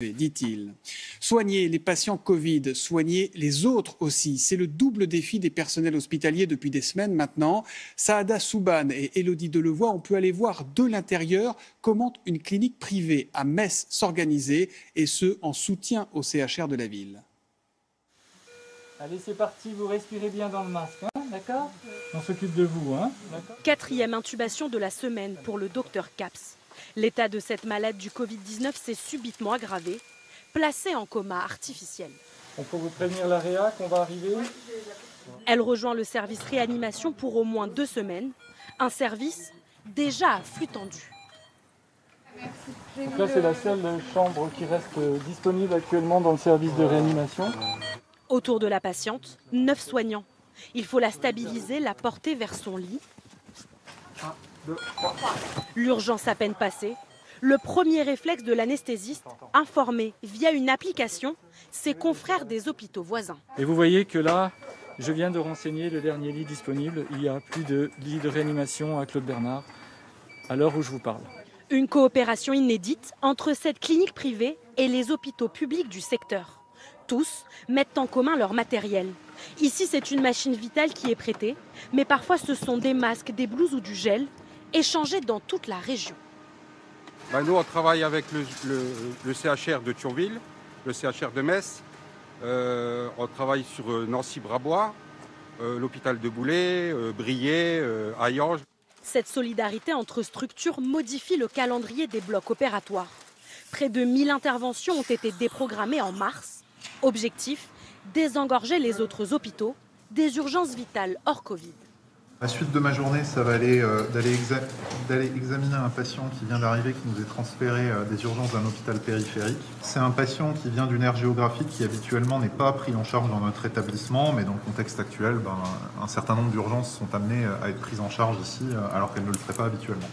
Dit-il. Soigner les patients Covid, soigner les autres aussi, c'est le double défi des personnels hospitaliers depuis des semaines maintenant. Saada Souban et Élodie Delevoye ont pu aller voir de l'intérieur comment une clinique privée à Metz s'organisait, et ce en soutien au CHR de la ville. Allez, c'est parti, vous respirez bien dans le masque, hein, d'accord? On s'occupe de vous, hein, d'accord? 4e intubation de la semaine pour le docteur Caps. L'état de cette malade du Covid-19 s'est subitement aggravé, placée en coma artificiel. On peut vous prévenir la réa qu'on va arriver? Elle rejoint le service réanimation pour au moins 2 semaines, un service déjà à flux tendu. Donc là, c'est la seule chambre qui reste disponible actuellement dans le service de réanimation. Autour de la patiente, 9 soignants. Il faut la stabiliser, la porter vers son lit. L'urgence à peine passée, le premier réflexe de l'anesthésiste, informer via une application ses confrères des hôpitaux voisins. Et vous voyez que là, je viens de renseigner le dernier lit disponible. Il n'y a plus de lit de réanimation à Claude Bernard à l'heure où je vous parle. Une coopération inédite entre cette clinique privée et les hôpitaux publics du secteur. Tous mettent en commun leur matériel. Ici, c'est une machine vitale qui est prêtée, mais parfois ce sont des masques, des blouses ou du gel, échangés dans toute la région. Nous, on travaille avec le CHR de Thionville, le CHR de Metz. On travaille sur Nancy-Brabois, l'hôpital de Boulay, Briey, Hayange. Cette solidarité entre structures modifie le calendrier des blocs opératoires. Près de 1000 interventions ont été déprogrammées en mars. Objectif, désengorger les autres hôpitaux des urgences vitales hors Covid. La suite de ma journée, ça va aller d'aller examiner un patient qui vient d'arriver, qui nous est transféré des urgences d'un hôpital périphérique. C'est un patient qui vient d'une aire géographique qui habituellement n'est pas pris en charge dans notre établissement, mais dans le contexte actuel, un certain nombre d'urgences sont amenées à être prises en charge ici, alors qu'elles ne le feraient pas habituellement.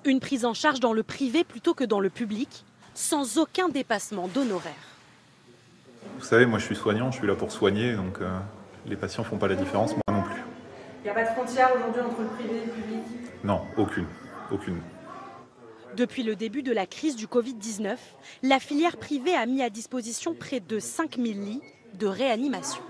Une prise en charge dans le privé plutôt que dans le public, sans aucun dépassement d'honoraires. Vous savez, moi je suis soignant, je suis là pour soigner, donc les patients ne font pas la différence, moi non plus. Il n'y a pas de frontière aujourd'hui entre le privé et le public? Non, aucune. Aucune. Depuis le début de la crise du Covid-19, la filière privée a mis à disposition près de 5000 lits de réanimation.